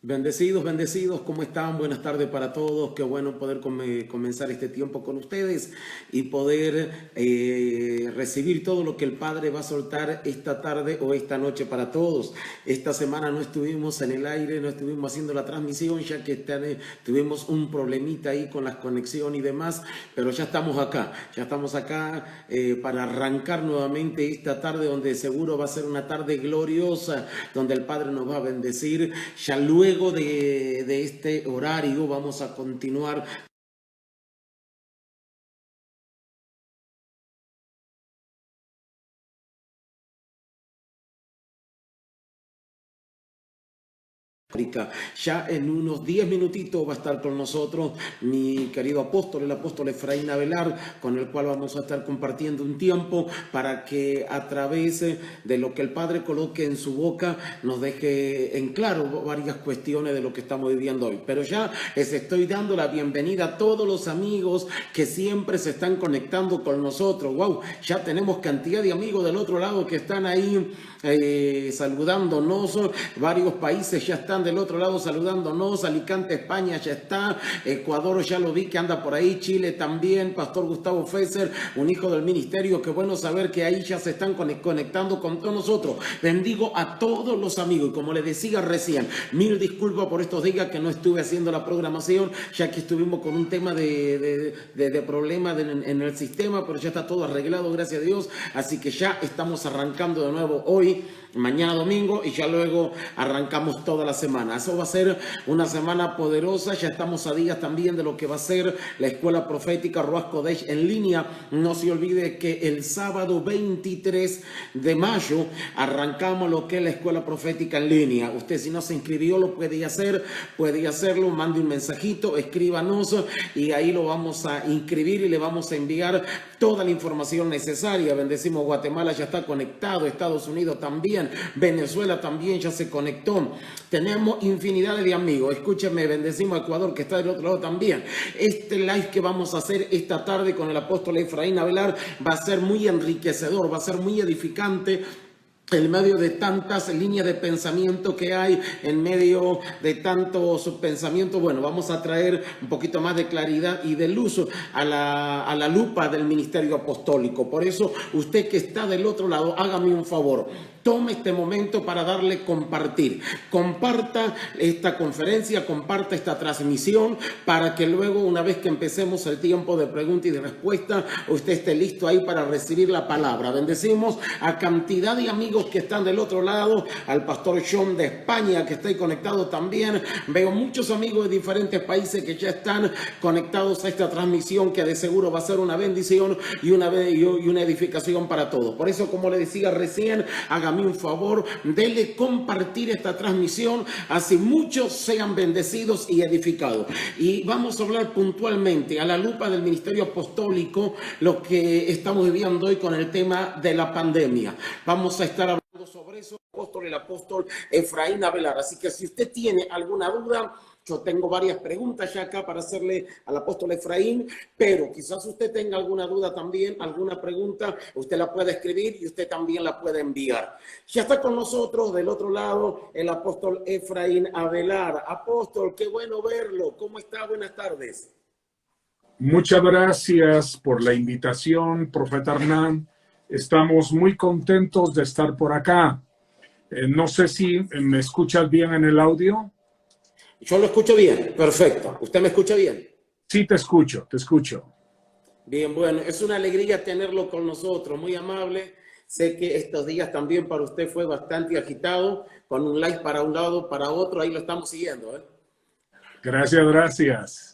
Bendecidos, bendecidos, ¿cómo están? Buenas tardes para todos. Qué bueno poder comenzar este tiempo con ustedes y poder recibir todo lo que el Padre va a soltar esta tarde o esta noche para todos. Esta semana no estuvimos en el aire, no estuvimos haciendo la transmisión, ya que tuvimos un problemita ahí con la conexión y demás, pero ya estamos acá para arrancar nuevamente esta tarde, donde seguro va a ser una tarde gloriosa, donde el Padre nos va a bendecir. Ya luego de este horario vamos a continuar Ya en unos 10 minutitos va a estar con nosotros mi querido apóstol, el apóstol Efraín Avelar, con el cual vamos a estar compartiendo un tiempo para que a través de lo que el Padre coloque en su boca nos deje en claro varias cuestiones de lo que estamos viviendo hoy. Pero ya les estoy dando la bienvenida a todos los amigos que siempre se están conectando con nosotros. ¡Wow! Ya tenemos cantidad de amigos del otro lado que están ahí saludándonos. Varios países ya están del otro lado saludándonos. Alicante, España ya está. Ecuador ya lo vi que anda por ahí. Chile también. Pastor Gustavo Fesser, un hijo del ministerio. Qué bueno saber que ahí ya se están conectando con todos nosotros. Bendigo a todos los amigos. Y como les decía recién, mil disculpas por estos días que no estuve haciendo la programación, ya que estuvimos con un tema de problemas en el sistema, pero ya está todo arreglado, gracias a Dios. Así que ya estamos arrancando de nuevo hoy, mañana domingo, y ya luego arrancamos toda la semana. Eso va a ser una semana poderosa. Ya estamos a días también de lo que va a ser la Escuela Profética Ruach Kodesh en línea. No se olvide que el sábado 23 de mayo arrancamos lo que es la Escuela Profética en línea. Usted, si no se inscribió, lo puede hacerlo, mande un mensajito, escríbanos y ahí lo vamos a inscribir y le vamos a enviar toda la información necesaria. Bendecimos Guatemala, ya está conectado, Estados Unidos también, Venezuela también ya se conectó. Tenemos infinidad de amigos. Escúcheme, bendecimos a Ecuador, que está del otro lado también. Este live que vamos a hacer esta tarde con el apóstol Efraín Avelar va a ser muy enriquecedor, va a ser muy edificante. En medio de tantas líneas de pensamiento que hay, en medio de tantos pensamientos, bueno, vamos a traer un poquito más de claridad y de luz a la lupa del ministerio apostólico. Por eso, usted que está del otro lado, hágame un favor. Tome este momento para darle compartir. Comparta esta conferencia, comparta esta transmisión para que luego, una vez que empecemos el tiempo de pregunta y de respuesta, usted esté listo ahí para recibir la palabra. Bendecimos a cantidad de amigos que están del otro lado, al pastor John de España que está ahí conectado también. Veo muchos amigos de diferentes países que ya están conectados a esta transmisión, que de seguro va a ser una bendición y una edificación para todos. Por eso, como le decía recién, hágame un favor, dele compartir esta transmisión, así muchos sean bendecidos y edificados. Y vamos a hablar puntualmente a la lupa del ministerio apostólico, lo que estamos viviendo hoy con el tema de la pandemia. Vamos a estar hablando sobre eso, el apóstol Efraín Avelar. Así que si usted tiene alguna duda, yo tengo varias preguntas ya acá para hacerle al apóstol Efraín, pero quizás usted tenga alguna duda también, alguna pregunta, usted la puede escribir y usted también la puede enviar. Ya está con nosotros del otro lado el apóstol Efraín Avelar. Apóstol, qué bueno verlo. ¿Cómo está? Buenas tardes. Muchas gracias por la invitación, profeta Hernán. Estamos muy contentos de estar por acá. No sé si me escuchas bien en el audio. Yo lo escucho bien, perfecto. ¿Usted me escucha bien? Sí, te escucho, te escucho. Bien, bueno, es una alegría tenerlo con nosotros, muy amable. Sé que estos días también para usted fue bastante agitado, con un like para un lado, para otro, ahí lo estamos siguiendo, ¿eh? Gracias, gracias.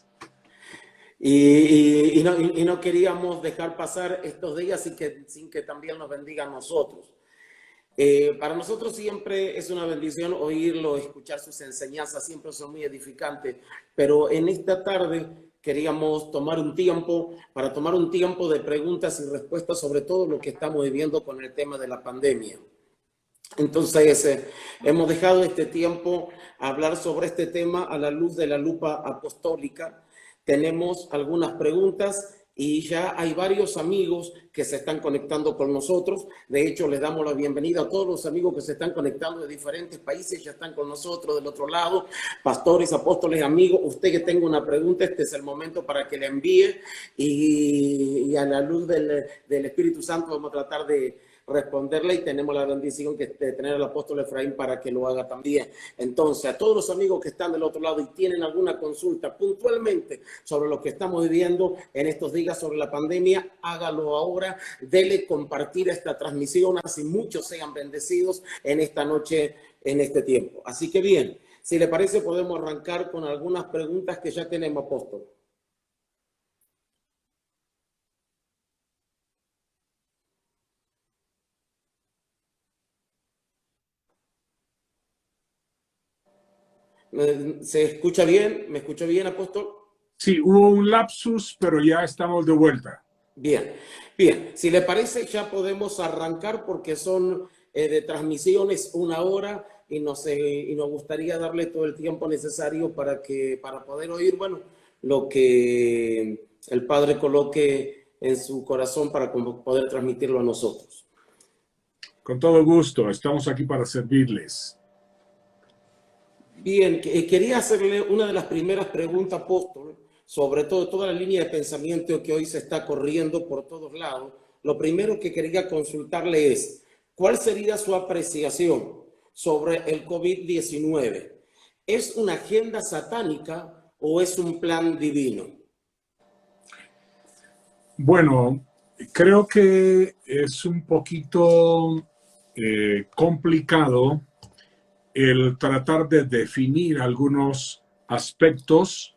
Y no queríamos dejar pasar estos días sin que también nos bendiga a nosotros. Para nosotros siempre es una bendición oírlo, escuchar sus enseñanzas, siempre son muy edificantes, pero en esta tarde queríamos tomar un tiempo de preguntas y respuestas sobre todo lo que estamos viviendo con el tema de la pandemia. Entonces, hemos dejado este tiempo a hablar sobre este tema a la luz de la lupa apostólica. Tenemos algunas preguntas y ya hay varios amigos que se están conectando con nosotros. De hecho, les damos la bienvenida a todos los amigos que se están conectando de diferentes países, ya están con nosotros del otro lado. Pastores, apóstoles, amigos, usted que tenga una pregunta, este es el momento para que la envíe y a la luz del Espíritu Santo vamos a tratar de responderle y tenemos la bendición de tener al apóstol Efraín para que lo haga también. Entonces, a todos los amigos que están del otro lado y tienen alguna consulta puntualmente sobre lo que estamos viviendo en estos días sobre la pandemia, hágalo ahora, dele compartir esta transmisión, así muchos sean bendecidos en esta noche, en este tiempo. Así que bien, si le parece podemos arrancar con algunas preguntas que ya tenemos, apóstol. ¿Se escucha bien? ¿Me escucha bien, apóstol? Sí, hubo un lapsus, pero ya estamos de vuelta. Bien, bien. Si le parece, ya podemos arrancar porque son de transmisiones 1 hora y nos gustaría darle todo el tiempo necesario para poder oír, bueno, lo que el Padre coloque en su corazón para poder transmitirlo a nosotros. Con todo gusto, estamos aquí para servirles. Bien, quería hacerle una de las primeras preguntas, apóstol, sobre todo toda la línea de pensamiento que hoy se está corriendo por todos lados. Lo primero que quería consultarle es, ¿cuál sería su apreciación sobre el COVID-19? ¿Es una agenda satánica o es un plan divino? Bueno, creo que es un poquito complicado el tratar de definir algunos aspectos.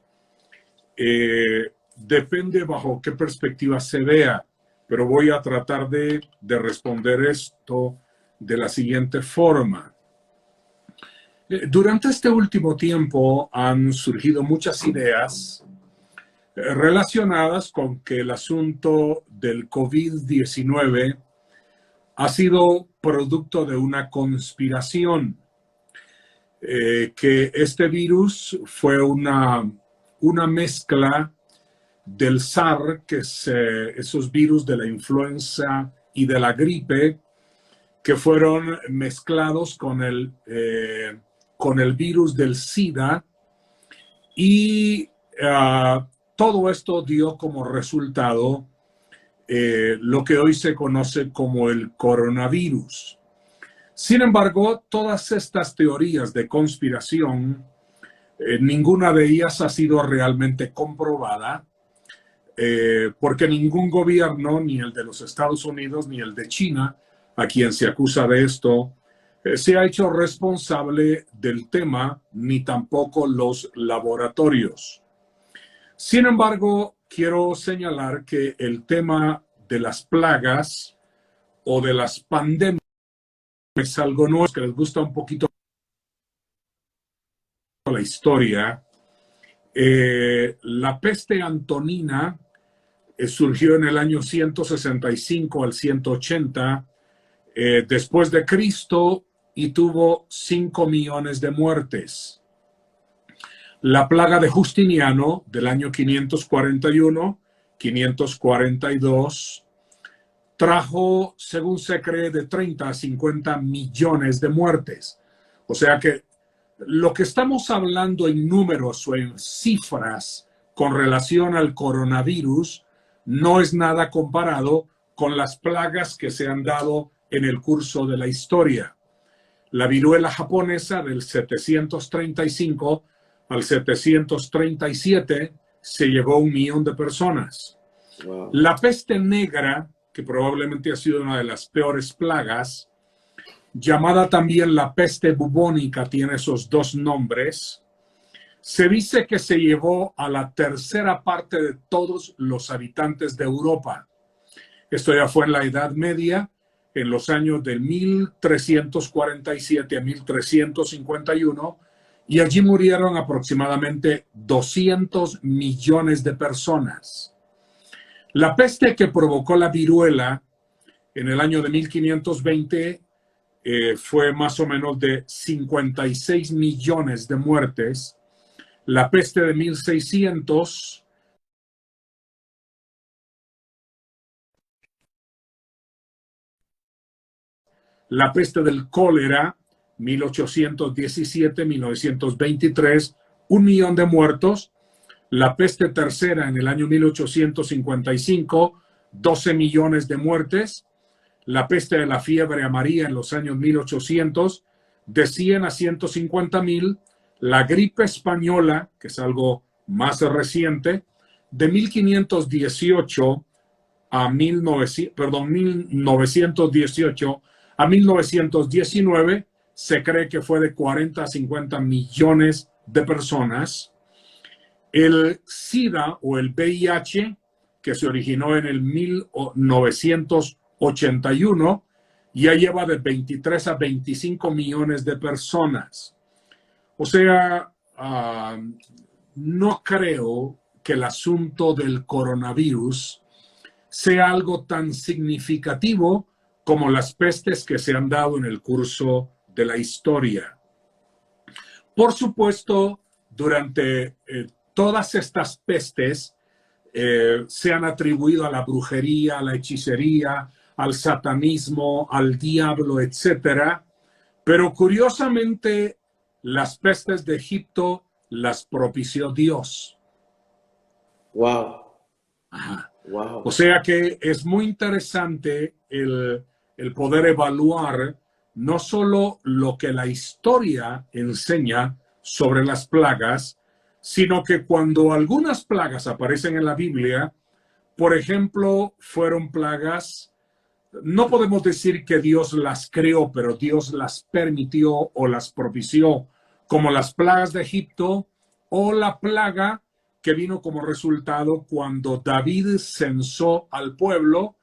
Depende bajo qué perspectiva se vea, pero voy a tratar de responder esto de la siguiente forma. Durante este último tiempo han surgido muchas ideas relacionadas con que el asunto del COVID-19 ha sido producto de una conspiración, que este virus fue una mezcla del SARS, que es esos virus de la influenza y de la gripe, que fueron mezclados con el virus del SIDA, y todo esto dio como resultado lo que hoy se conoce como el coronavirus. Sin embargo, todas estas teorías de conspiración, ninguna de ellas ha sido realmente comprobada, porque ningún gobierno, ni el de los Estados Unidos ni el de China, a quien se acusa de esto, se ha hecho responsable del tema, ni tampoco los laboratorios. Sin embargo, quiero señalar que el tema de las plagas o de las pandemias es algo nuevo, que les gusta un poquito la historia. La peste antonina surgió en el año 165 al 180 después de Cristo y tuvo 5 millones de muertes. La plaga de Justiniano del año 541-542 trajo, según se cree, de 30 a 50 millones de muertes. O sea que lo que estamos hablando en números o en cifras con relación al coronavirus no es nada comparado con las plagas que se han dado en el curso de la historia. La viruela japonesa del 735 al 737 se llevó 1 millón de personas. Wow. La peste negra, que probablemente ha sido una de las peores plagas, llamada también la peste bubónica, tiene esos dos nombres, se dice que se llevó a la tercera parte de todos los habitantes de Europa. Esto ya fue en la Edad Media, en los años de 1347 a 1351, y allí murieron aproximadamente 200 millones de personas. La peste que provocó la viruela en el año de 1520 fue más o menos de 56 millones de muertes. La peste de 1600 la peste del cólera, 1817-1923, 1 millón de muertos. La peste tercera en el año 1855, 12 millones de muertes. La peste de la fiebre amarilla en los años 1800, de 100 a 150,000. La gripe española, que es algo más reciente, de 1518 a 1918 a 1919, se cree que fue de 40 a 50 millones de personas. El SIDA o el VIH, que se originó en el 1981, ya lleva de 23 a 25 millones de personas. O sea, no creo que el asunto del coronavirus sea algo tan significativo como las pestes que se han dado en el curso de la historia. Por supuesto, durante todas estas pestes se han atribuido a la brujería, a la hechicería, al satanismo, al diablo, etcétera. Pero curiosamente, las pestes de Egipto las propició Dios. Wow. Ajá. Wow. O sea que es muy interesante el poder evaluar no solo lo que la historia enseña sobre las plagas, sino que cuando algunas plagas aparecen en la Biblia, por ejemplo, fueron plagas, no podemos decir que Dios las creó, pero Dios las permitió o las propició, como las plagas de Egipto o la plaga que vino como resultado cuando David censó al pueblo,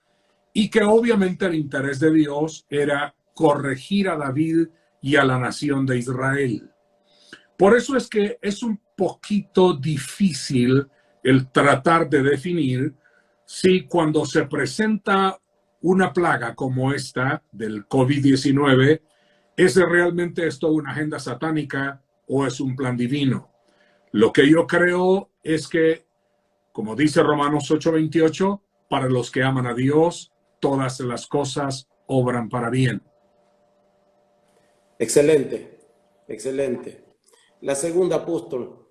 y que obviamente el interés de Dios era corregir a David y a la nación de Israel. Por eso es que es un poquito difícil el tratar de definir si cuando se presenta una plaga como esta del COVID-19, ¿es realmente esto una agenda satánica o es un plan divino? Lo que yo creo es que, como dice Romanos 8:28, para los que aman a Dios, todas las cosas obran para bien. Excelente, excelente. La segunda, apóstol,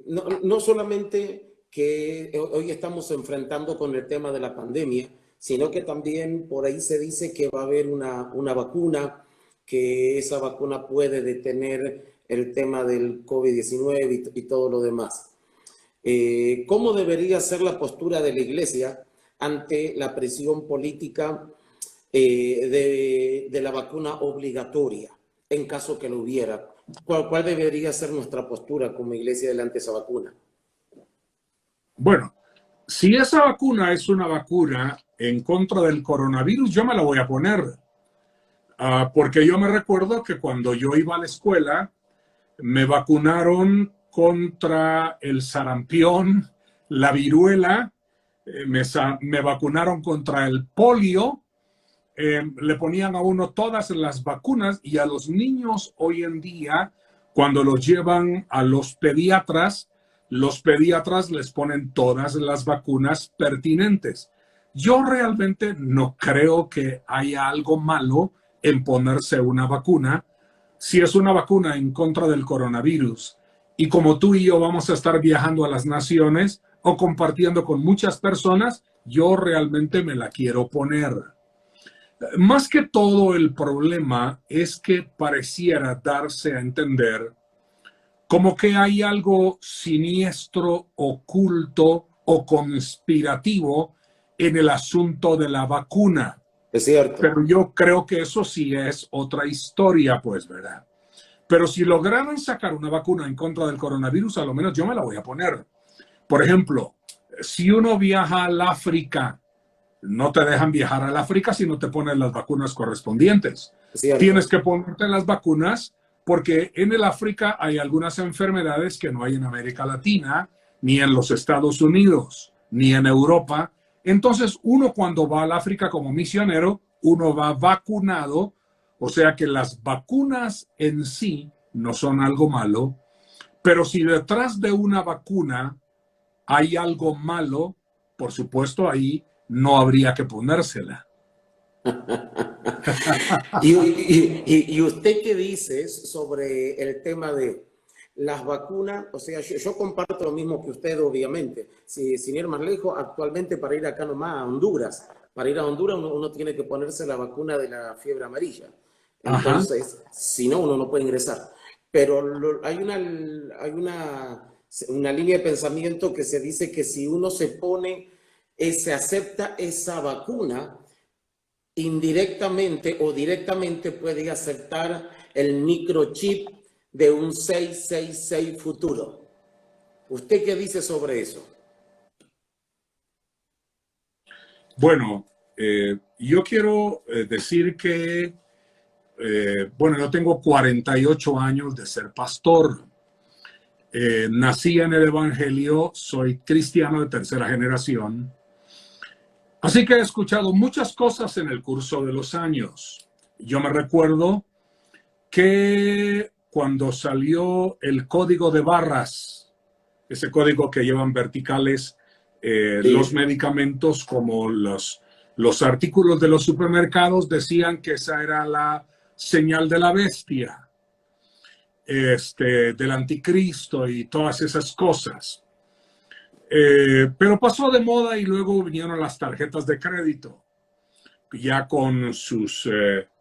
no solamente que hoy estamos enfrentando con el tema de la pandemia, sino que también por ahí se dice que va a haber una vacuna, que esa vacuna puede detener el tema del COVID-19 y todo lo demás. ¿Cómo debería ser la postura de la Iglesia ante la presión política de la vacuna obligatoria, en caso que lo hubiera? ¿Cuál debería ser nuestra postura como Iglesia delante de esa vacuna? Bueno, si esa vacuna es una vacuna en contra del coronavirus, yo me la voy a poner. Porque yo me recuerdo que cuando yo iba a la escuela, me vacunaron contra el sarampión, la viruela, me vacunaron contra el polio, le ponían a uno todas las vacunas, y a los niños hoy en día, cuando los llevan a los pediatras les ponen todas las vacunas pertinentes. Yo realmente no creo que haya algo malo en ponerse una vacuna, si es una vacuna en contra del coronavirus. Y como tú y yo vamos a estar viajando a las naciones o compartiendo con muchas personas, yo realmente me la quiero poner. Más que todo, el problema es que pareciera darse a entender como que hay algo siniestro, oculto o conspirativo en el asunto de la vacuna. Es cierto. Pero yo creo que eso sí es otra historia, pues, ¿verdad? Pero si lograran sacar una vacuna en contra del coronavirus, a lo menos yo me la voy a poner. Por ejemplo, si uno viaja al África, no te dejan viajar al África si no te pones las vacunas correspondientes. Tienes que ponerte las vacunas porque en el África hay algunas enfermedades que no hay en América Latina, ni en los Estados Unidos, ni en Europa. Entonces, uno cuando va al África como misionero, uno va vacunado, o sea que las vacunas en sí no son algo malo, pero si detrás de una vacuna hay algo malo, por supuesto ahí no habría que ponérsela. Y usted qué dice sobre el tema de las vacunas. O sea, yo comparto lo mismo que usted, obviamente. Sin ir más lejos, actualmente para ir acá nomás a Honduras, para ir a Honduras uno tiene que ponerse la vacuna de la fiebre amarilla. Ajá. Entonces, si no, uno no puede ingresar. Pero una línea de pensamiento que se dice que si uno se pone, se acepta esa vacuna, indirectamente o directamente puede aceptar el microchip de un 666 futuro. ¿Usted qué dice sobre eso? Bueno, yo quiero decir que, bueno, yo tengo 48 años de ser pastor. Nací en el Evangelio, soy cristiano de tercera generación. Así que he escuchado muchas cosas en el curso de los años. Yo me recuerdo que cuando salió el código de barras, ese código que llevan verticales los Sí. medicamentos como los artículos de los supermercados, decían que esa era la señal de la bestia, del anticristo y todas esas cosas. Pero pasó de moda y luego vinieron las tarjetas de crédito, ya con sus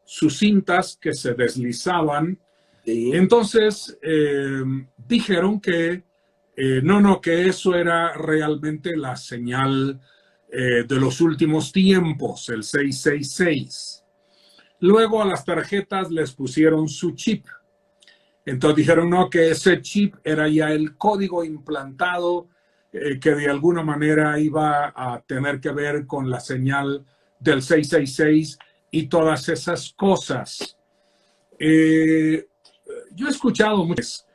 cintas que se deslizaban. Sí. Entonces dijeron que no, que eso era realmente la señal de los últimos tiempos, el 666. Luego a las tarjetas les pusieron su chip. Entonces dijeron no, que ese chip era ya el código implantado que de alguna manera iba a tener que ver con la señal del 666 y todas esas cosas. Yo he escuchado muchas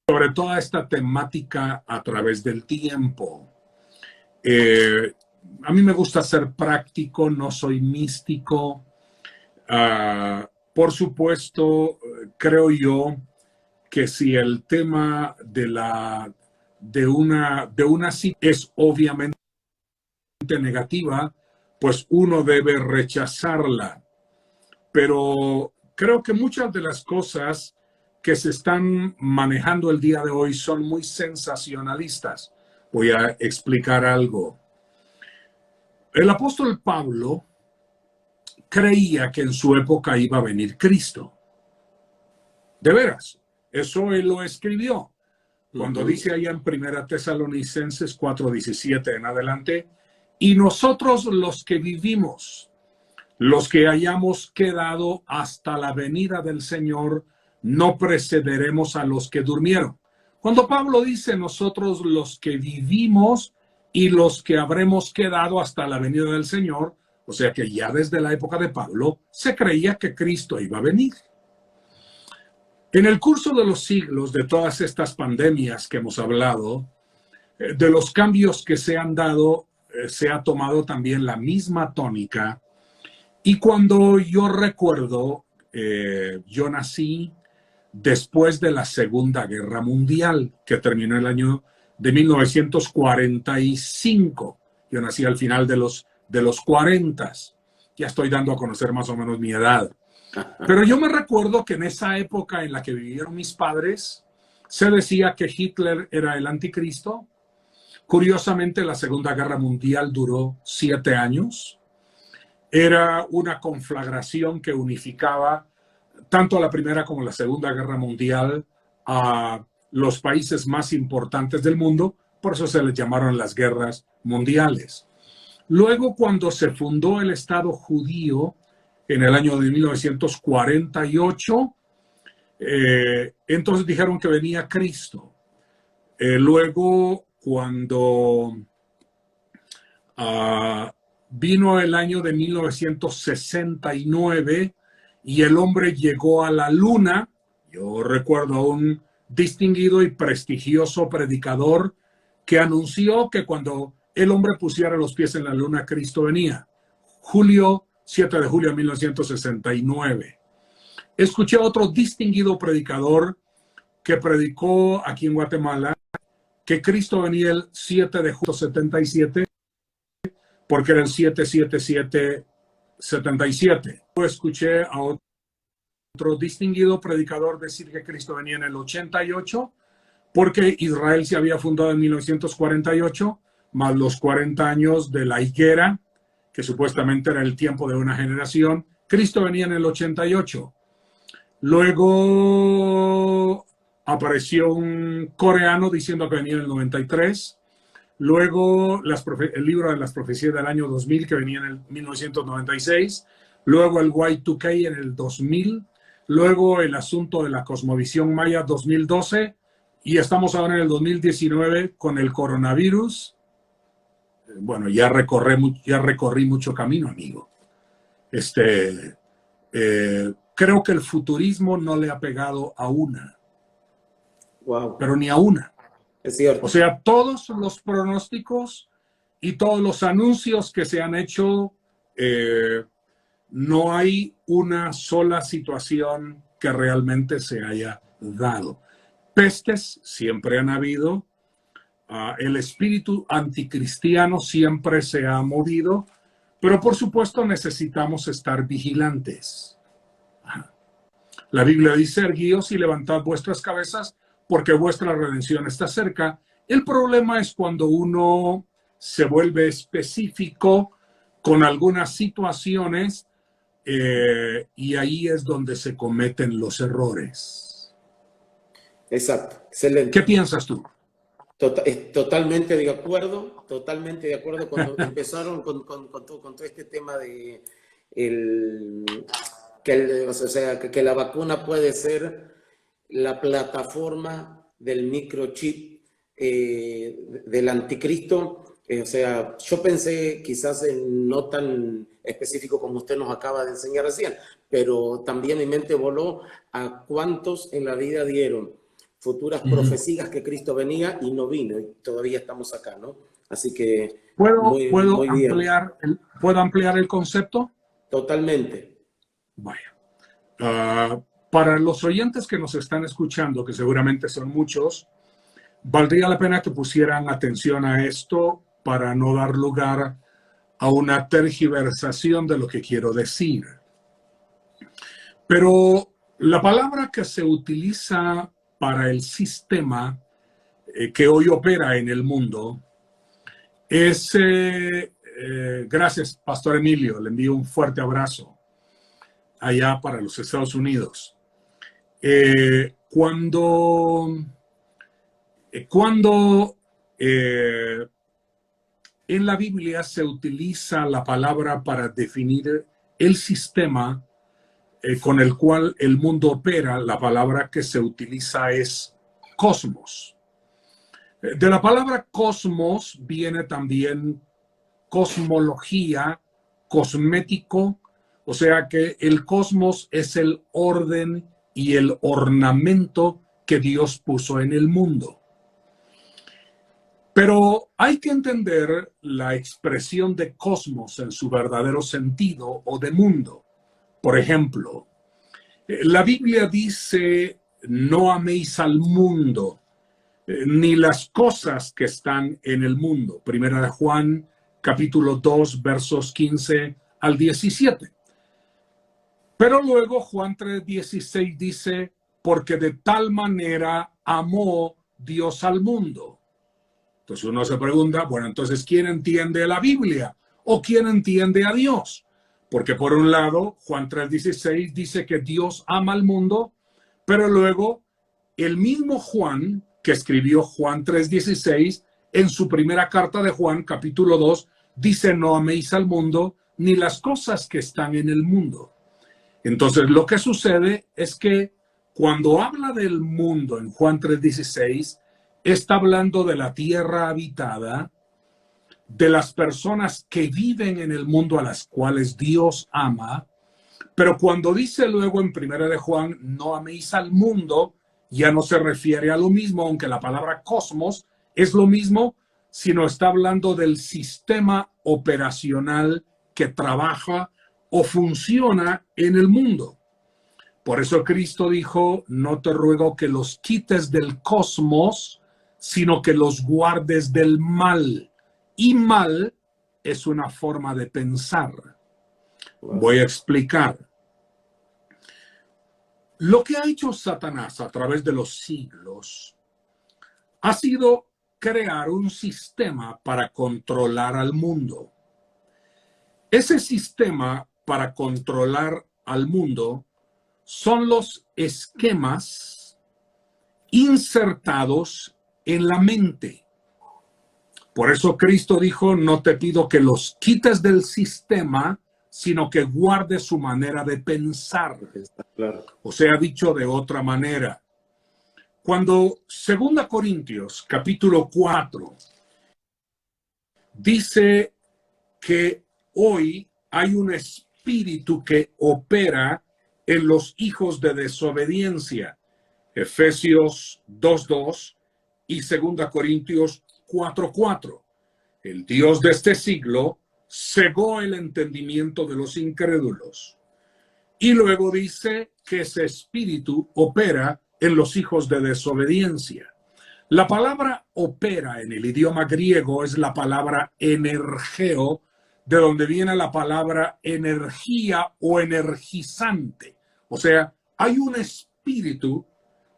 sobre toda esta temática a través del tiempo. A mí me gusta ser práctico, no soy místico. Por supuesto, creo yo que si el tema de una cita es obviamente negativa, pues uno debe rechazarla. Pero creo que muchas de las cosas que se están manejando el día de hoy son muy sensacionalistas. Voy a explicar algo. El apóstol Pablo creía que en su época iba a venir Cristo. De veras, eso él lo escribió. Cuando dice allá en 1 Tesalonicenses 4:17 en adelante, y nosotros los que vivimos, los que hayamos quedado hasta la venida del Señor, no precederemos a los que durmieron. Cuando Pablo dice nosotros los que vivimos y los que habremos quedado hasta la venida del Señor, o sea que ya desde la época de Pablo se creía que Cristo iba a venir. En el curso de los siglos, de todas estas pandemias que hemos hablado, de los cambios que se han dado, se ha tomado también la misma tónica. Y cuando yo recuerdo, yo nací después de la Segunda Guerra Mundial, que terminó el año de 1945. Yo nací al final de los 40. Ya estoy dando a conocer más o menos mi edad. Pero yo me recuerdo que en esa época en la que vivieron mis padres, se decía que Hitler era el anticristo. Curiosamente, la Segunda Guerra Mundial duró 7 años. Era una conflagración que unificaba tanto la Primera como la Segunda Guerra Mundial a los países más importantes del mundo. Por eso se les llamaron las guerras mundiales. Luego, cuando se fundó el Estado judío en el año de 1948, entonces dijeron que venía Cristo. Luego, cuando vino el año de 1969 y el hombre llegó a la luna, yo recuerdo a un distinguido y prestigioso predicador que anunció que cuando el hombre pusiera los pies en la luna, Cristo venía. 7 de julio de 1969. Escuché a otro distinguido predicador que predicó aquí en Guatemala que Cristo venía el 7 de julio de 77 porque era el 777 77. Yo escuché a otro distinguido predicador decir que Cristo venía en el 88, porque Israel se había fundado en 1948, más los 40 años de la higuera, que supuestamente era el tiempo de una generación. Cristo venía en el 88. Luego apareció un coreano diciendo que venía en el 93. Luego el libro de las profecías del año 2000, que venía en el 1996. Luego el Y2K en el 2000. Luego el asunto de la cosmovisión maya 2012. Y estamos ahora en el 2019 con el coronavirus. Bueno, ya recorrí mucho camino, amigo. Creo que el futurismo no le ha pegado a una. Wow. Pero ni a una. Es cierto. O sea, todos los pronósticos y todos los anuncios que se han hecho, no hay una sola situación que realmente se haya dado. Pestes siempre han habido. El espíritu anticristiano siempre se ha movido, pero por supuesto necesitamos estar vigilantes. La Biblia dice: erguíos y levantad vuestras cabezas, porque vuestra redención está cerca. El problema es cuando uno se vuelve específico con algunas situaciones, y ahí es donde se cometen los errores. Exacto, excelente. ¿Qué piensas tú? Totalmente de acuerdo, cuando empezaron con todo este tema de que la vacuna puede ser la plataforma del microchip del anticristo. O sea, yo pensé quizás en no tan específico como usted nos acaba de enseñar recién, pero también mi mente voló a cuántos en la vida dieron futuras profecías que Cristo venía y no vino, y todavía estamos acá, ¿no? Así que ¿Puedo bien. ampliar el concepto? Totalmente. Vaya. Para los oyentes que nos están escuchando, que seguramente son muchos, valdría la pena que pusieran atención a esto para no dar lugar a una tergiversación de lo que quiero decir. Pero la palabra que se utiliza para el sistema que hoy opera en el mundo es, gracias, Pastor Emilio, le envío un fuerte abrazo allá para los Estados Unidos. Cuando en la Biblia se utiliza la palabra para definir el sistema con el cual el mundo opera, la palabra que se utiliza es cosmos. De la palabra cosmos viene también cosmología, cosmético, o sea que el cosmos es el orden y el ornamento que Dios puso en el mundo. Pero hay que entender la expresión de cosmos en su verdadero sentido o de mundo. Por ejemplo, la Biblia dice: no améis al mundo, ni las cosas que están en el mundo. Primera de Juan, capítulo 2, versos 15 al 17. Pero luego Juan 3:16 dice: porque de tal manera amó Dios al mundo. Entonces uno se pregunta, bueno, entonces, ¿quién entiende la Biblia? ¿O quién entiende a Dios? Porque por un lado, Juan 3:16 dice que Dios ama al mundo, pero luego el mismo Juan, que escribió Juan 3:16, en su primera carta de Juan, capítulo 2, dice: no améis al mundo, ni las cosas que están en el mundo. Entonces, lo que sucede es que cuando habla del mundo en Juan 3:16, está hablando de la tierra habitada, de las personas que viven en el mundo a las cuales Dios ama. Pero cuando dice luego en Primera de Juan, no améis al mundo, ya no se refiere a lo mismo, aunque la palabra cosmos es lo mismo, sino está hablando del sistema operacional que trabaja o funciona en el mundo. Por eso Cristo dijo: no te ruego que los quites del cosmos, sino que los guardes del mal. Y mal es una forma de pensar. Voy a explicar. Lo que ha hecho Satanás a través de los siglos ha sido crear un sistema para controlar al mundo. Ese sistema para controlar al mundo son los esquemas insertados en la mente. Por eso Cristo dijo, no te pido que los quites del sistema, sino que guardes su manera de pensar. Claro. O sea, dicho de otra manera, cuando 2 Corintios capítulo 4 dice que hoy hay un espíritu que opera en los hijos de desobediencia, Efesios 2:2 y 2 Corintios 4:4. El Dios de este siglo cegó el entendimiento de los incrédulos. Y luego dice que ese espíritu opera en los hijos de desobediencia. La palabra opera en el idioma griego es la palabra energeo, de donde viene la palabra energía o energizante. O sea, hay un espíritu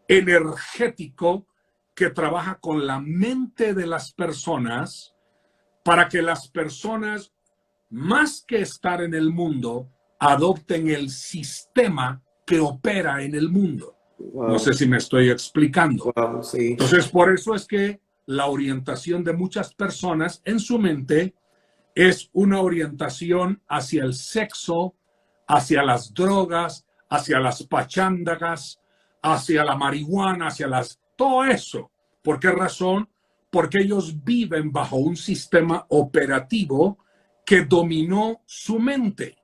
energético que trabaja con la mente de las personas para que las personas, más que estar en el mundo, adopten el sistema que opera en el mundo. Wow. No sé si me estoy explicando. Wow, sí. Entonces, por eso es que la orientación de muchas personas en su mente es una orientación hacia el sexo, hacia las drogas, hacia las pachándagas, hacia la marihuana, todo eso. ¿Por qué razón? Porque ellos viven bajo un sistema operativo que dominó su mente.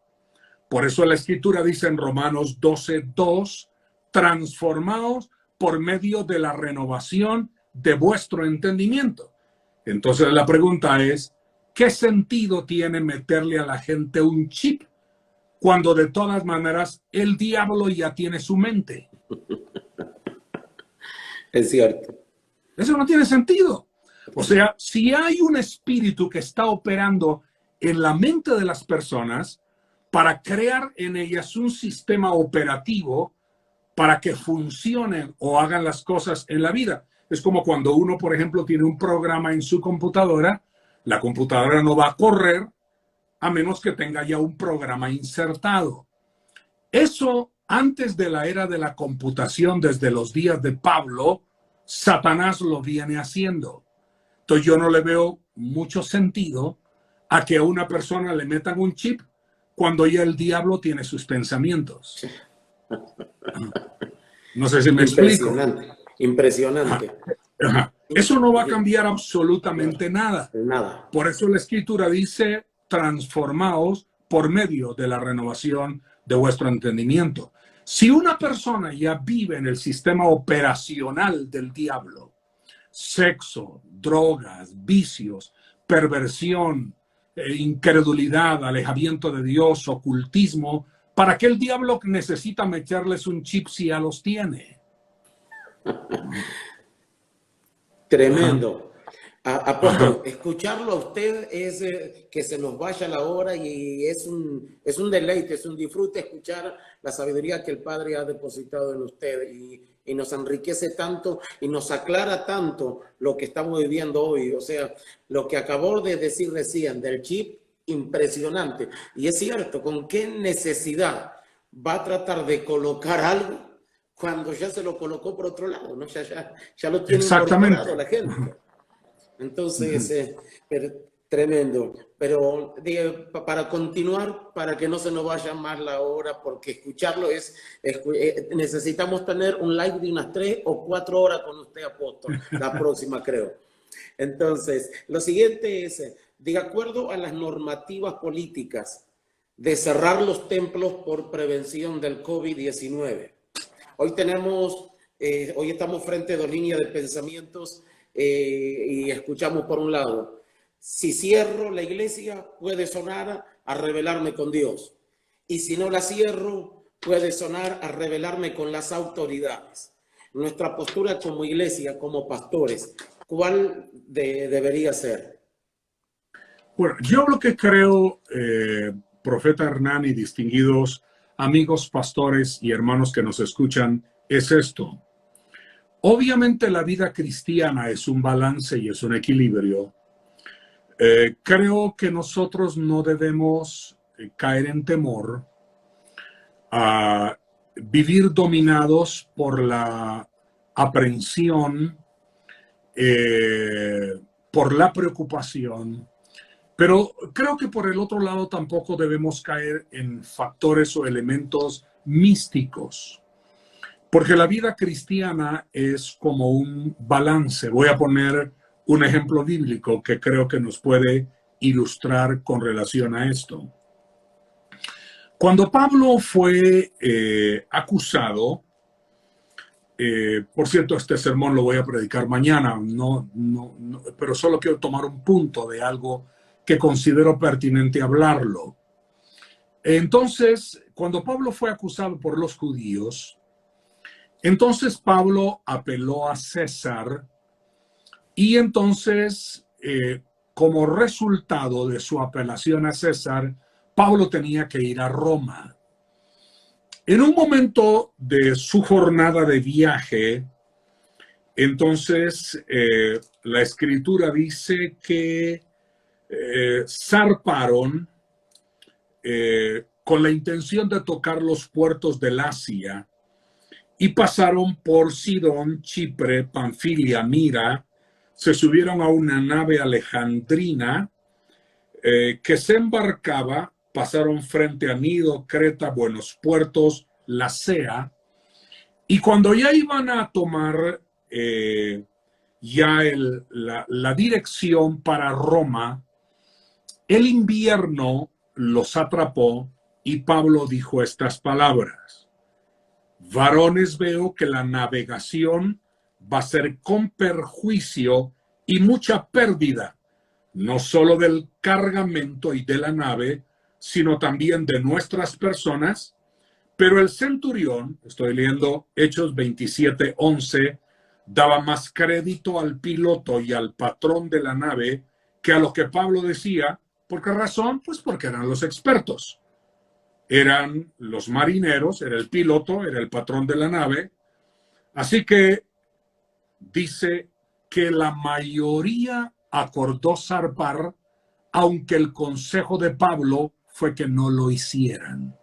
Por eso la Escritura dice en Romanos 12:2, transformaos por medio de la renovación de vuestro entendimiento. Entonces la pregunta es, ¿qué sentido tiene meterle a la gente un chip cuando de todas maneras el diablo ya tiene su mente? Es cierto. Eso no tiene sentido. O sea, si hay un espíritu que está operando en la mente de las personas para crear en ellas un sistema operativo para que funcionen o hagan las cosas en la vida. Es como cuando uno, por ejemplo, tiene un programa en su computadora, la computadora no va a correr a menos que tenga ya un programa insertado. Eso, antes de la era de la computación, desde los días de Pablo, Satanás lo viene haciendo. Entonces yo no le veo mucho sentido a que a una persona le metan un chip cuando ya el diablo tiene sus pensamientos. No sé si me explico. Impresionante. Ajá. Eso no va a cambiar absolutamente nada. Nada. Por eso la Escritura dice, transformaos por medio de la renovación de vuestro entendimiento. Si una persona ya vive en el sistema operacional del diablo, sexo, drogas, vicios, perversión, incredulidad, alejamiento de Dios, ocultismo, ¿para qué el diablo necesita meterles un chip si ya los tiene? Tremendo. Apóstol, escucharlo a usted es que se nos vaya la hora y es un deleite, es un disfrute escuchar la sabiduría que el Padre ha depositado en usted y nos enriquece tanto y nos aclara tanto lo que estamos viviendo hoy. O sea, lo que acabó de decir recién del chip, impresionante. Y es cierto, ¿con qué necesidad va a tratar de colocar algo cuando ya se lo colocó por otro lado? ¿No? Ya lo tiene incorporado la gente. Entonces, tremendo. Pero para continuar, para que no se nos vaya más la hora, porque escucharlo necesitamos tener un live de unas 3 o 4 horas con usted, Apóstol, la próxima creo. Entonces, lo siguiente es, de acuerdo a las normativas políticas de cerrar los templos por prevención del COVID-19, hoy estamos frente a dos líneas de pensamientos y escuchamos por un lado, si cierro la iglesia puede sonar a rebelarme con Dios y si no la cierro puede sonar a rebelarme con las autoridades. Nuestra postura como iglesia, como pastores, ¿cuál debería ser? Bueno, yo lo que creo, profeta Hernán y distinguidos amigos, pastores y hermanos que nos escuchan, es esto. Obviamente la vida cristiana es un balance y es un equilibrio. Creo que nosotros no debemos caer en temor a vivir dominados por la aprensión, por la preocupación, pero creo que por el otro lado tampoco debemos caer en factores o elementos místicos, porque la vida cristiana es como un balance. Voy a poner un ejemplo bíblico que creo que nos puede ilustrar con relación a esto. Cuando Pablo fue acusado, por cierto, este sermón lo voy a predicar mañana, pero solo quiero tomar un punto de algo que considero pertinente hablarlo. Entonces, cuando Pablo fue acusado por los judíos, entonces Pablo apeló a César y entonces, como resultado de su apelación a César, Pablo tenía que ir a Roma. En un momento de su jornada de viaje, entonces la escritura dice que zarparon con la intención de tocar los puertos del Asia y pasaron por Sidón, Chipre, Panfilia, Mira, se subieron a una nave alejandrina que se embarcaba, pasaron frente a Nido, Creta, Buenos Puertos, Lasea, y cuando ya iban a tomar la dirección para Roma, el invierno los atrapó y Pablo dijo estas palabras: varones, veo que la navegación va a ser con perjuicio y mucha pérdida, no solo del cargamento y de la nave, sino también de nuestras personas. Pero el centurión, estoy leyendo Hechos 27:11, daba más crédito al piloto y al patrón de la nave que a lo que Pablo decía. ¿Por qué razón? Pues porque eran los expertos. Eran los marineros, era el piloto, era el patrón de la nave. Así que dice que la mayoría acordó zarpar, aunque el consejo de Pablo fue que no lo hicieran.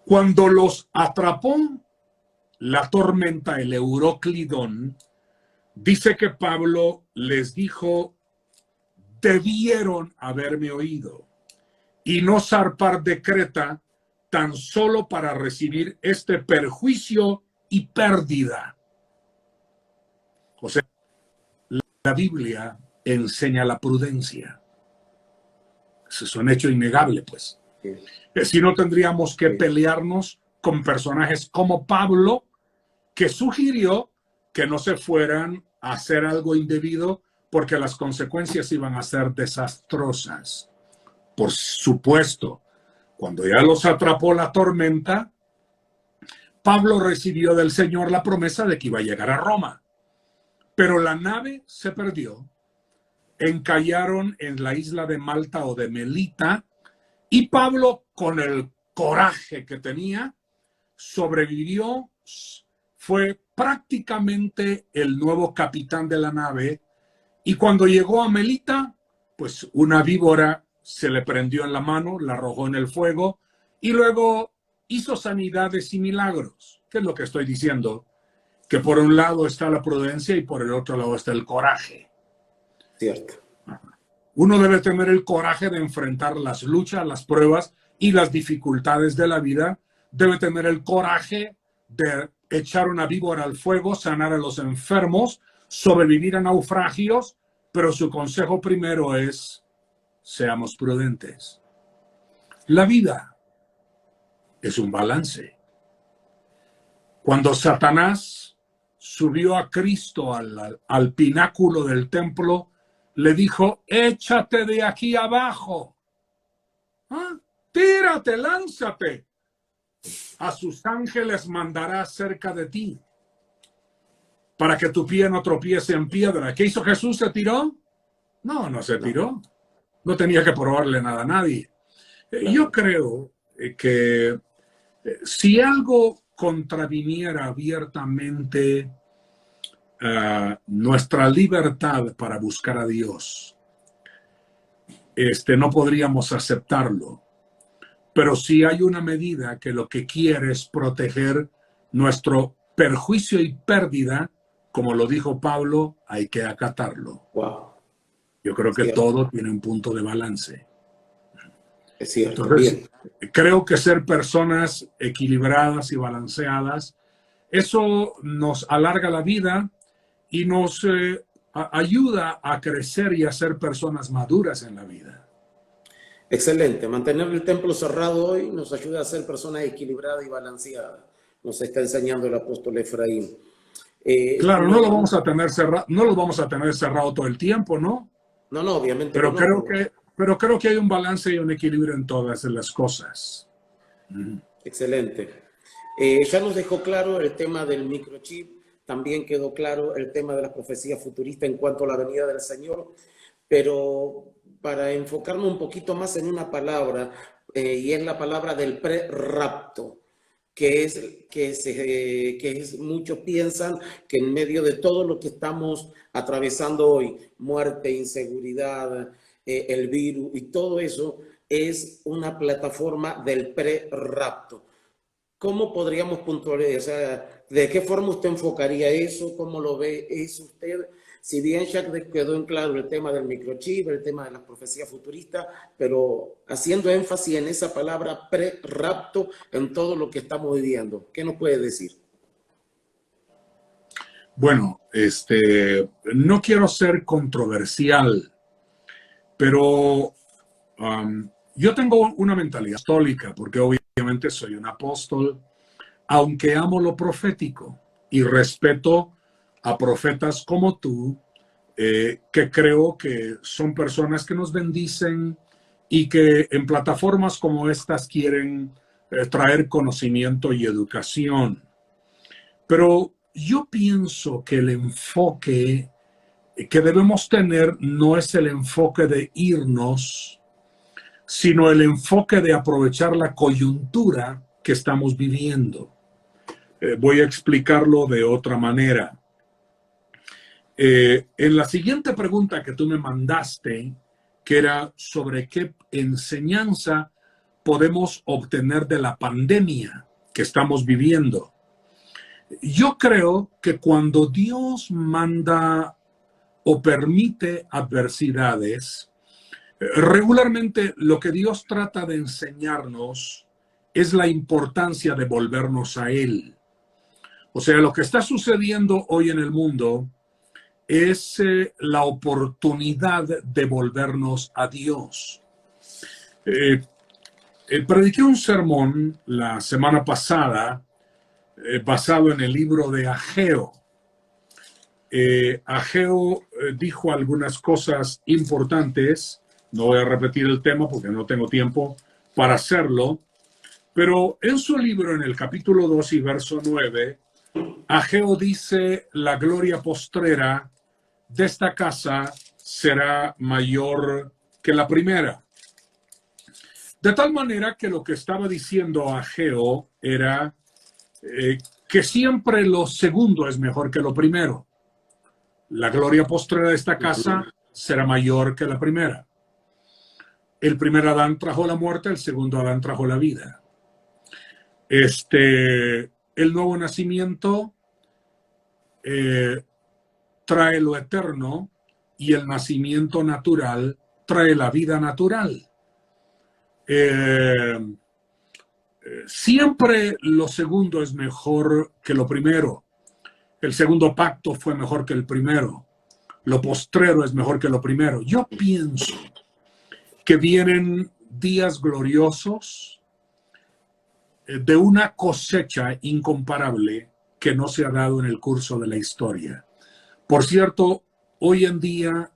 Cuando los atrapó la tormenta, el Euroclidón, dice que Pablo les dijo: debieron haberme oído y no zarpar de Creta tan solo para recibir este perjuicio y pérdida. O sea, la Biblia enseña la prudencia. Eso es un hecho innegable, pues. Si no, tendríamos que pelearnos con personajes como Pablo, que sugirió que no se fueran a hacer algo indebido porque las consecuencias iban a ser desastrosas. Por supuesto, cuando ya los atrapó la tormenta, Pablo recibió del Señor la promesa de que iba a llegar a Roma. Pero la nave se perdió, encallaron en la isla de Malta o de Melita, y Pablo, con el coraje que tenía, sobrevivió, fue prácticamente el nuevo capitán de la nave, y cuando llegó a Melita, pues una víbora se le prendió en la mano, la arrojó en el fuego, y luego hizo sanidades y milagros. ¿Qué es lo que estoy diciendo? Que por un lado está la prudencia y por el otro lado está el coraje. Cierto. Uno debe tener el coraje de enfrentar las luchas, las pruebas y las dificultades de la vida. Debe tener el coraje de echar una víbora al fuego, sanar a los enfermos, sobrevivir a naufragios, pero su consejo primero es: seamos prudentes. La vida es un balance. Cuando Satanás subió a Cristo al pináculo del templo, le dijo: échate de aquí abajo. ¿Ah? Tírate, lánzate. A sus ángeles mandará cerca de ti para que tu pie no tropiece en piedra. ¿Qué hizo Jesús? ¿Se tiró? No, no se tiró. No tenía que probarle nada a nadie. Yo creo que si algo contraviniera abiertamente nuestra libertad para buscar a Dios, no podríamos aceptarlo. Pero si hay una medida que lo que quiere es proteger nuestro perjuicio y pérdida, como lo dijo Pablo, hay que acatarlo. Wow. Yo creo que todo tiene un punto de balance. Es cierto. Entonces, creo que ser personas equilibradas y balanceadas, eso nos alarga la vida y nos ayuda a crecer y a ser personas maduras en la vida. Excelente. Mantener el templo cerrado hoy nos ayuda a ser personas equilibradas y balanceadas. Nos está enseñando el apóstol Efraín. Claro, no lo vamos a tener cerrado, no lo vamos a tener cerrado todo el tiempo, ¿no? No, obviamente. Pero no, creo que hay un balance y un equilibrio en todas las cosas. Excelente. Ya nos dejó claro el tema del microchip. También quedó claro el tema de las profecías futuristas en cuanto a la venida del Señor. Pero para enfocarnos un poquito más en una palabra, y es la palabra del prerrapto, muchos piensan que en medio de todo lo que estamos atravesando hoy, muerte, inseguridad, el virus y todo eso, es una plataforma del prerrapto. ¿Cómo podríamos puntualizar? O sea, ¿de qué forma usted enfocaría eso? ¿Cómo lo ve eso usted? Si bien ya quedó en claro el tema del microchip, el tema de las profecías futuristas, pero haciendo énfasis en esa palabra pre-rapto en todo lo que estamos viviendo. ¿Qué nos puede decir? Bueno, no quiero ser controversial, pero yo tengo una mentalidad apostólica, porque obviamente soy un apóstol, aunque amo lo profético y respeto a profetas como tú, que creo que son personas que nos bendicen y que en plataformas como estas quieren traer conocimiento y educación. Pero yo pienso que el enfoque que debemos tener no es el enfoque de irnos, sino el enfoque de aprovechar la coyuntura que estamos viviendo. Voy a explicarlo de otra manera. En la siguiente pregunta que tú me mandaste, que era sobre qué enseñanza podemos obtener de la pandemia que estamos viviendo. Yo creo que cuando Dios manda o permite adversidades, regularmente lo que Dios trata de enseñarnos es la importancia de volvernos a Él. O sea, lo que está sucediendo hoy en el mundo es la oportunidad de volvernos a Dios. Prediqué un sermón la semana pasada basado en el libro de Ageo. Ageo dijo algunas cosas importantes. No voy a repetir el tema porque no tengo tiempo para hacerlo, pero en su libro, en el capítulo 2 y verso 9, Ageo dice: la gloria postrera de esta casa será mayor que la primera. De tal manera que lo que estaba diciendo Ageo era que siempre lo segundo es mejor que lo primero. La gloria postrera de esta casa será mayor que la primera. El primer Adán trajo la muerte, el segundo Adán trajo la vida. El nuevo nacimiento trae lo eterno y el nacimiento natural trae la vida natural. Siempre lo segundo es mejor que lo primero. El segundo pacto fue mejor que el primero. Lo postrero es mejor que lo primero. Yo pienso que vienen días gloriosos de una cosecha incomparable que no se ha dado en el curso de la historia. Por cierto, hoy en día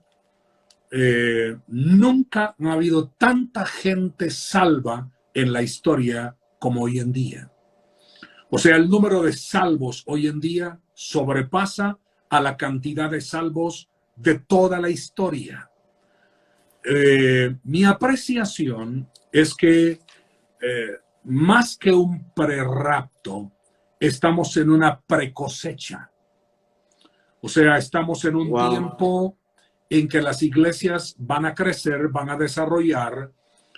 nunca ha habido tanta gente salva en la historia como hoy en día. O sea, el número de salvos hoy en día sobrepasa a la cantidad de salvos de toda la historia. Mi apreciación es que más que un prerrapto, estamos en una precosecha. O sea, estamos en un Wow. tiempo en que las iglesias van a crecer, van a desarrollar,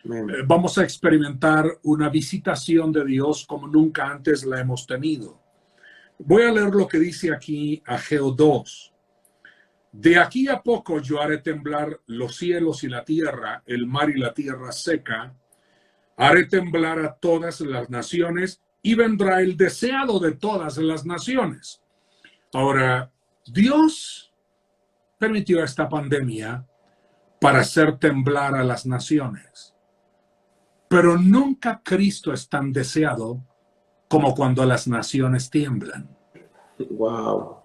Amén. vamos a experimentar una visitación de Dios como nunca antes la hemos tenido. Voy a leer lo que dice aquí Ageo 2. De aquí a poco yo haré temblar los cielos y la tierra, el mar y la tierra seca. Haré temblar a todas las naciones y vendrá el deseado de todas las naciones. Ahora, Dios permitió esta pandemia para hacer temblar a las naciones. Pero nunca Cristo es tan deseado como cuando las naciones tiemblan. Wow.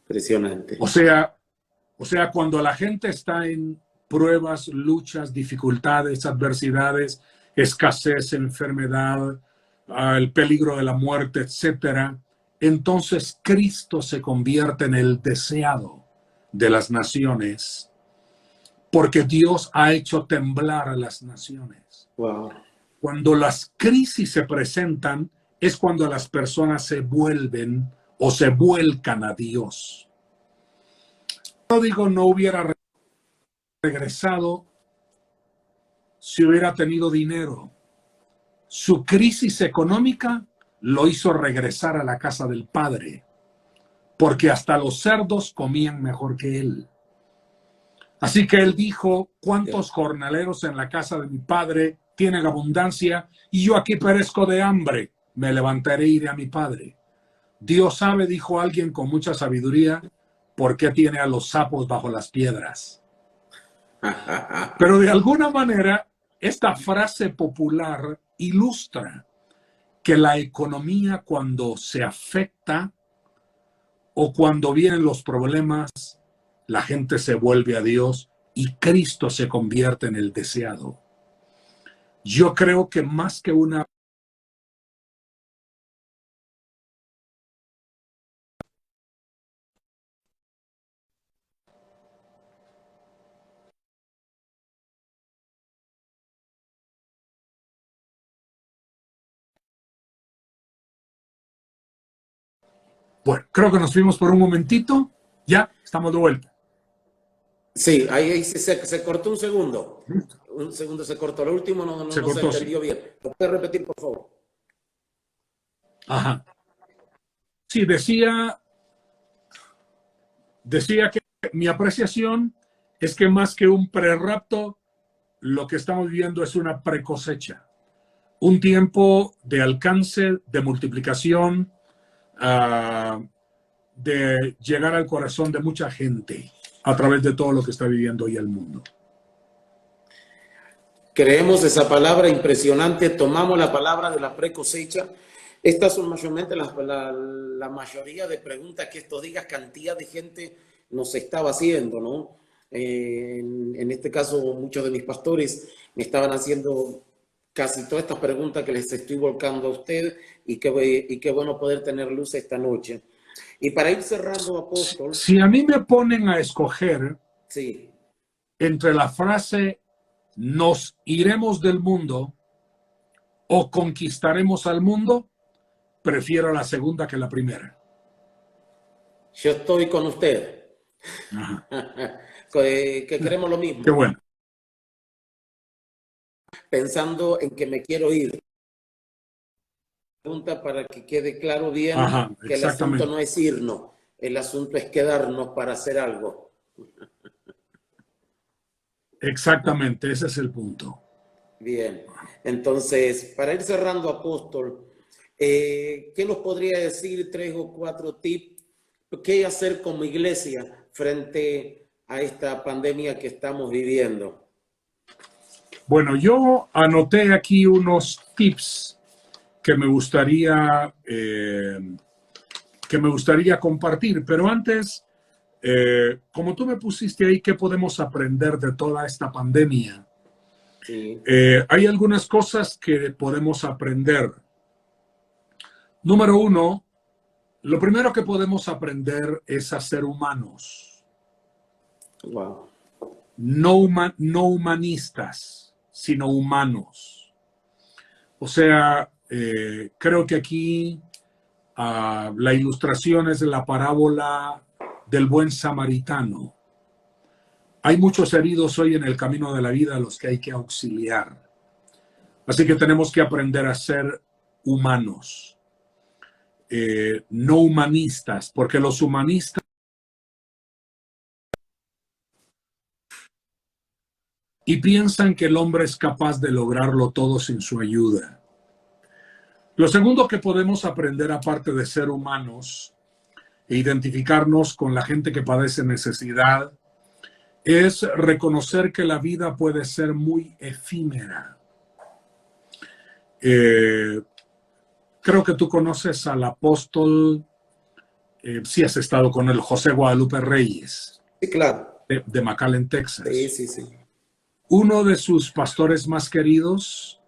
Impresionante. O sea, cuando la gente está en pruebas, luchas, dificultades, adversidades, escasez, enfermedad, el peligro de la muerte, etcétera, entonces Cristo se convierte en el deseado de las naciones, porque Dios ha hecho temblar a las naciones. Wow. Cuando las crisis se presentan, es cuando las personas se vuelven o se vuelcan a Dios. No digo no hubiera regresado si hubiera tenido dinero. Su crisis económica lo hizo regresar a la casa del Padre, porque hasta los cerdos comían mejor que él. Así que él dijo, ¿cuántos jornaleros en la casa de mi Padre tienen abundancia y yo aquí perezco de hambre? Me levantaré e iré a mi Padre. Dios sabe, dijo alguien con mucha sabiduría, por qué tiene a los sapos bajo las piedras. Pero de alguna manera, esta frase popular ilustra que la economía, cuando se afecta o cuando vienen los problemas, la gente se vuelve a Dios y Cristo se convierte en el deseado. Yo creo que más que una Bueno, creo que nos fuimos por un momentito. Ya, estamos de vuelta. Sí, ahí se cortó un segundo. Un segundo se cortó. Lo último no se entendió bien. ¿Lo puedes repetir, por favor? Ajá. Sí, decía que mi apreciación es que más que un prerrapto, lo que estamos viviendo es una precosecha. Un tiempo de alcance, de multiplicación, de llegar al corazón de mucha gente a través de todo lo que está viviendo hoy el mundo. Creemos esa palabra impresionante, tomamos la palabra de la pre-cosecha. Estas son mayormente la mayoría de preguntas que estos días cantidad de gente nos estaba haciendo, ¿no? En este caso, muchos de mis pastores me estaban haciendo casi todas estas preguntas que les estoy volcando a usted y qué bueno poder tener luz esta noche. Y para ir cerrando, apóstol. Si a mí me ponen a escoger sí, entre la frase nos iremos del mundo o conquistaremos al mundo, prefiero la segunda que la primera. Yo estoy con usted. que queremos lo mismo. Qué bueno. Pensando en que me quiero ir. Pregunta para que quede claro bien. Ajá, que el asunto no es irnos, el asunto es quedarnos para hacer algo. Exactamente, ese es el punto. Bien, entonces, para ir cerrando, apóstol, ¿qué nos podría decir 3 o 4 tips? ¿Qué hacer como iglesia frente a esta pandemia que estamos viviendo? Bueno, yo anoté aquí unos tips que me gustaría compartir, pero antes, como tú me pusiste ahí, ¿qué podemos aprender de toda esta pandemia? Sí. Hay algunas cosas que podemos aprender. Número 1, lo primero que podemos aprender es a ser humanos. Wow. no humanistas, sino humanos. O sea, creo que aquí la ilustración es de la parábola del buen samaritano. Hay muchos heridos hoy en el camino de la vida a los que hay que auxiliar. Así que tenemos que aprender a ser humanos, no humanistas, porque los humanistas y piensan que el hombre es capaz de lograrlo todo sin su ayuda. Lo segundo que podemos aprender, aparte de ser humanos e identificarnos con la gente que padece necesidad, es reconocer que la vida puede ser muy efímera. Creo que tú conoces al apóstol, si has estado con él, José Guadalupe Reyes. Sí, claro. De McAllen, Texas. Sí, sí, sí. Uno de sus pastores más queridos,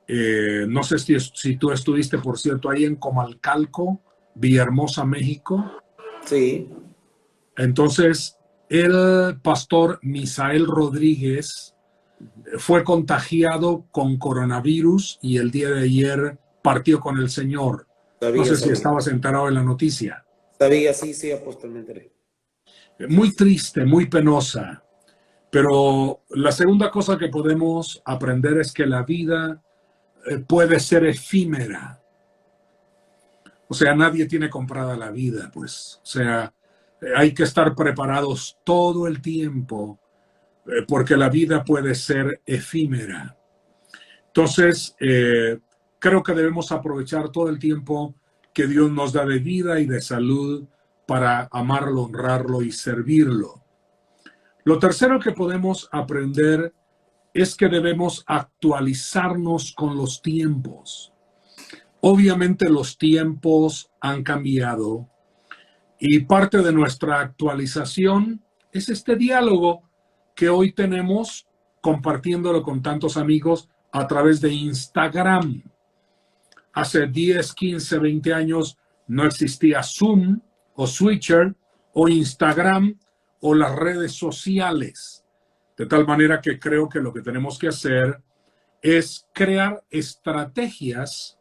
no sé si tú estuviste, por cierto, ahí en Comalcalco, Villahermosa, México. Sí. Entonces, el pastor Misael Rodríguez fue contagiado con coronavirus y el día de ayer partió con el Señor. No sé si estabas enterado en la noticia. Sabía, sí, apóstol, me enteré. Muy triste, muy penosa. Pero la segunda cosa que podemos aprender es que la vida puede ser efímera. O sea, nadie tiene comprada la vida, pues. O sea, hay que estar preparados todo el tiempo porque la vida puede ser efímera. Entonces, creo que debemos aprovechar todo el tiempo que Dios nos da de vida y de salud para amarlo, honrarlo y servirlo. Lo tercero que podemos aprender es que debemos actualizarnos con los tiempos. Obviamente los tiempos han cambiado y parte de nuestra actualización es este diálogo que hoy tenemos compartiéndolo con tantos amigos a través de Instagram. Hace 10, 15, 20 años no existía Zoom o Switcher o Instagram o las redes sociales. De tal manera que creo que lo que tenemos que hacer es crear estrategias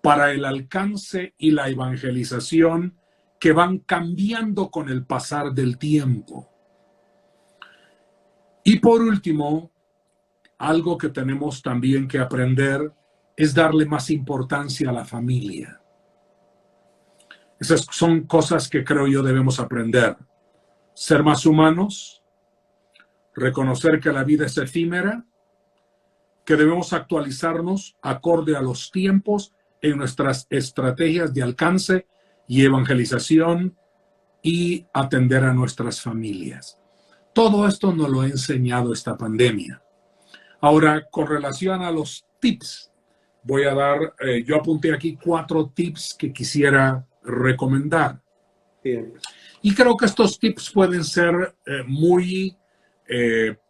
para el alcance y la evangelización que van cambiando con el pasar del tiempo. Y por último, algo que tenemos también que aprender es darle más importancia a la familia. Esas son cosas que creo yo debemos aprender. Ser más humanos, reconocer que la vida es efímera, que debemos actualizarnos acorde a los tiempos en nuestras estrategias de alcance y evangelización y atender a nuestras familias. Todo esto nos lo ha enseñado esta pandemia. Ahora, con relación a los tips, voy a dar, yo apunté aquí 4 tips que quisiera recomendar. Bien. Y creo que estos tips pueden ser muy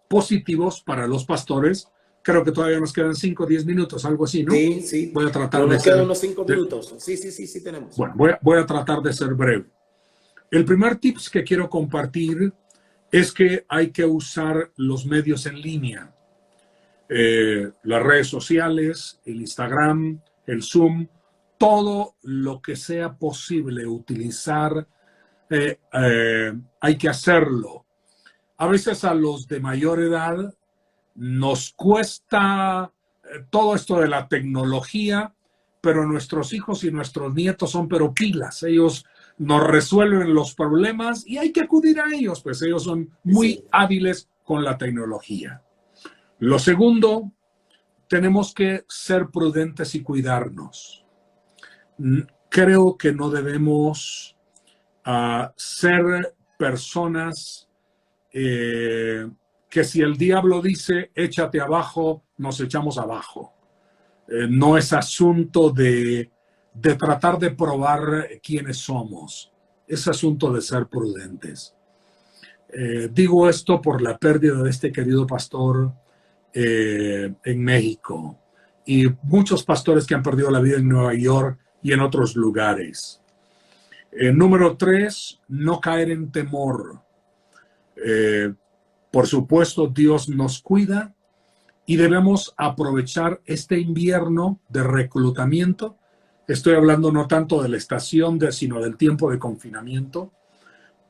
positivos para los pastores. Creo que todavía nos quedan 5 o 10 minutos, algo así, ¿no? Sí, sí. Voy a tratar nos quedan unos 5 minutos. Sí, tenemos. Bueno, voy a tratar de ser breve. El primer tips que quiero compartir es que hay que usar los medios en línea. Las redes sociales, el Instagram, el Zoom, todo lo que sea posible utilizar, hay que hacerlo. A veces a los de mayor edad nos cuesta todo esto de la tecnología, pero nuestros hijos y nuestros nietos son pero pilas. Ellos nos resuelven los problemas y hay que acudir a ellos, pues ellos son muy hábiles con la tecnología. Lo segundo, tenemos que ser prudentes y cuidarnos. Creo que no debemos ser personas que si el diablo dice échate abajo, nos echamos abajo. No es asunto de tratar de probar quiénes somos. Es asunto de ser prudentes. Digo esto por la pérdida de este querido pastor en México y muchos pastores que han perdido la vida en Nueva York y en otros lugares. Número 3, no caer en temor. Por supuesto, Dios nos cuida y debemos aprovechar este invierno de reclutamiento. Estoy hablando no tanto de la estación, sino del tiempo de confinamiento,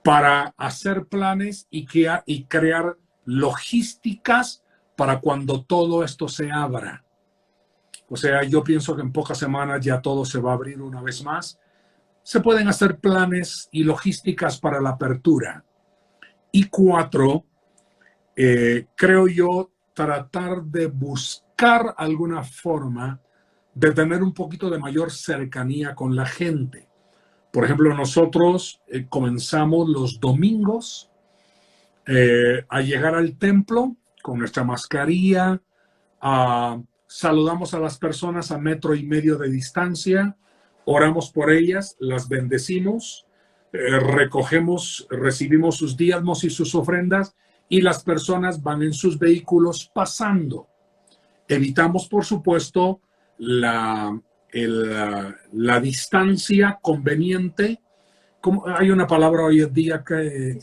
para hacer planes y crear logísticas para cuando todo esto se abra. O sea, yo pienso que en pocas semanas ya todo se va a abrir una vez más. Se pueden hacer planes y logísticas para la apertura. Y 4, creo yo, tratar de buscar alguna forma de tener un poquito de mayor cercanía con la gente. Por ejemplo, nosotros comenzamos los domingos a llegar al templo con nuestra mascarilla, saludamos a las personas a 1,5 metros de distancia, oramos por ellas, las bendecimos, recibimos sus diezmos y sus ofrendas y las personas van en sus vehículos pasando. Evitamos, por supuesto, la distancia conveniente. Como hay una palabra hoy en día que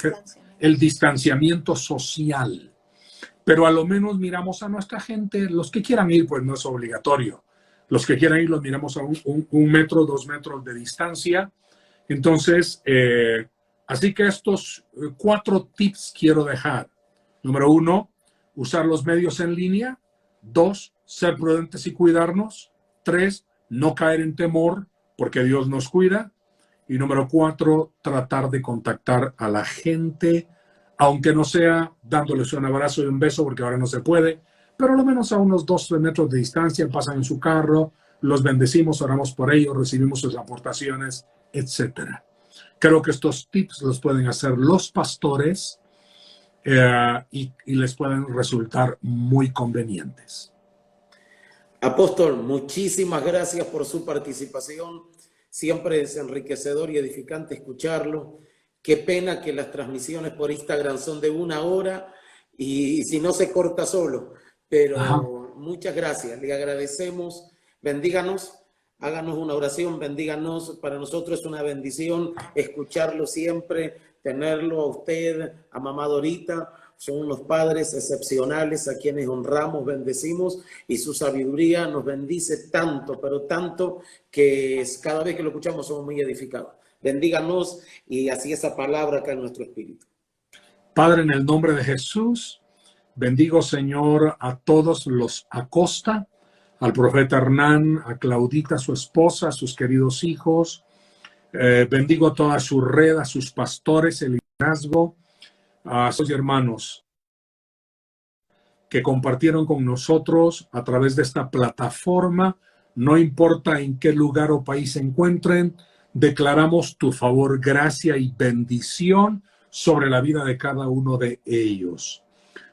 el distanciamiento social. Pero a lo menos miramos a nuestra gente, los que quieran ir, pues no es obligatorio. Los que quieran ir los miramos a 1 metro, 2 metros de distancia. Entonces, así que estos 4 tips quiero dejar. Número 1, usar los medios en línea. 2, ser prudentes y cuidarnos. 3, no caer en temor porque Dios nos cuida. Y número 4, tratar de contactar a la gente, aunque no sea dándoles un abrazo y un beso, porque ahora no se puede, pero a lo menos a unos 2-3 metros de distancia, pasan en su carro, los bendecimos, oramos por ellos, recibimos sus aportaciones, etc. Creo que estos tips los pueden hacer los pastores y les pueden resultar muy convenientes. Apóstol, muchísimas gracias por su participación. Siempre es enriquecedor y edificante escucharlo. Qué pena que las transmisiones por Instagram son de 1 hora y si no se corta solo. Pero Ajá. muchas gracias, le agradecemos. Bendíganos, háganos una oración, bendíganos. Para nosotros es una bendición escucharlo siempre, tenerlo a usted, a mamá Dorita. Son unos padres excepcionales a quienes honramos, bendecimos y su sabiduría nos bendice tanto, pero tanto que cada vez que lo escuchamos somos muy edificados. Bendíganos y así esa palabra acá en nuestro espíritu. Padre, en el nombre de Jesús, bendigo, Señor, a todos los Acosta, al profeta Hernán, a Claudita, su esposa, a sus queridos hijos. Bendigo a toda su red, a sus pastores, el liderazgo, a sus hermanos que compartieron con nosotros a través de esta plataforma. No importa en qué lugar o país se encuentren, declaramos tu favor, gracia y bendición sobre la vida de cada uno de ellos.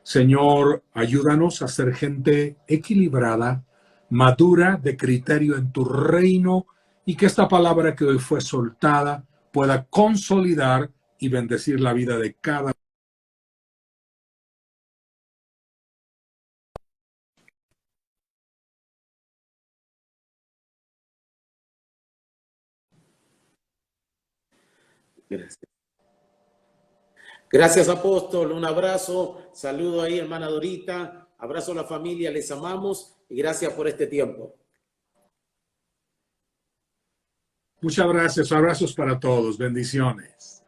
Señor, ayúdanos a ser gente equilibrada, madura, de criterio en tu reino, y que esta palabra que hoy fue soltada pueda consolidar y bendecir la vida de cada uno. Gracias. Gracias, apóstol. Un abrazo. Saludo ahí, hermana Dorita. Abrazo a la familia. Les amamos y gracias por este tiempo. Muchas gracias. Abrazos para todos. Bendiciones.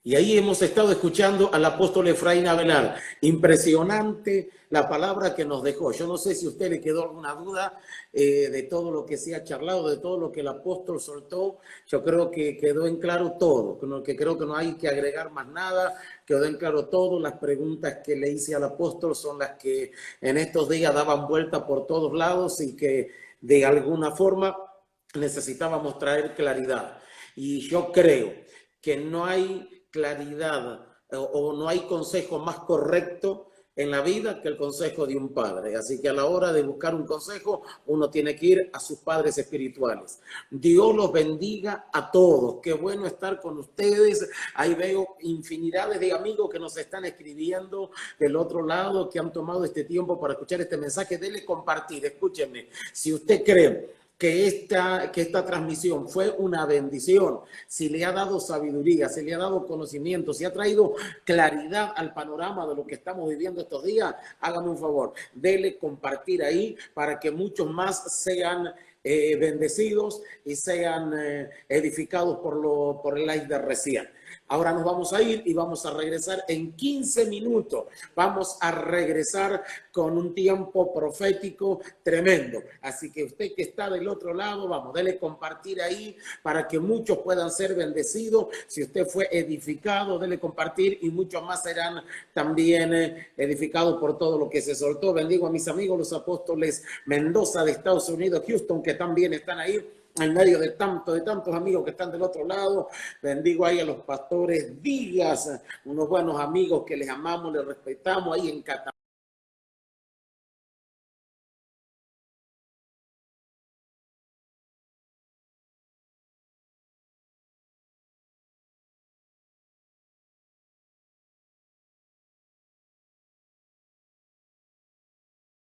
Y ahí hemos estado escuchando al apóstol Efraín Avelar. Impresionante la palabra que nos dejó. Yo no sé si a usted le quedó alguna duda de todo lo que se ha charlado, de todo lo que el apóstol soltó. Yo creo que quedó en claro todo, que creo que no hay que agregar más nada. Quedó en claro todo. Las preguntas que le hice al apóstol son las que en estos días daban vuelta por todos lados y que de alguna forma necesitábamos traer claridad. Y yo creo que no hay claridad o no hay consejo más correcto en la vida que el consejo de un padre. Así que a la hora de buscar un consejo, uno tiene que ir a sus padres espirituales. Dios los bendiga a todos. Qué bueno estar con ustedes. Ahí veo infinidades de amigos que nos están escribiendo del otro lado, que han tomado este tiempo para escuchar este mensaje. Dele compartir. Escúchenme. Si usted cree que esta transmisión fue una bendición, si le ha dado sabiduría, si le ha dado conocimiento, si ha traído claridad al panorama de lo que estamos viviendo estos días, hágame un favor, dele compartir ahí para que muchos más sean bendecidos y sean edificados por el live de recién. Ahora nos vamos a ir y vamos a regresar en 15 minutos. Vamos a regresar con un tiempo profético tremendo. Así que usted que está del otro lado, vamos, dele compartir ahí para que muchos puedan ser bendecidos. Si usted fue edificado, dele compartir y muchos más serán también edificados por todo lo que se soltó. Bendigo a mis amigos, los apóstoles Mendoza de Estados Unidos, Houston, que también están ahí en medio de tantos amigos que están del otro lado. Bendigo ahí a los pastores Vigas, unos buenos amigos que les amamos, les respetamos ahí en Cataluña.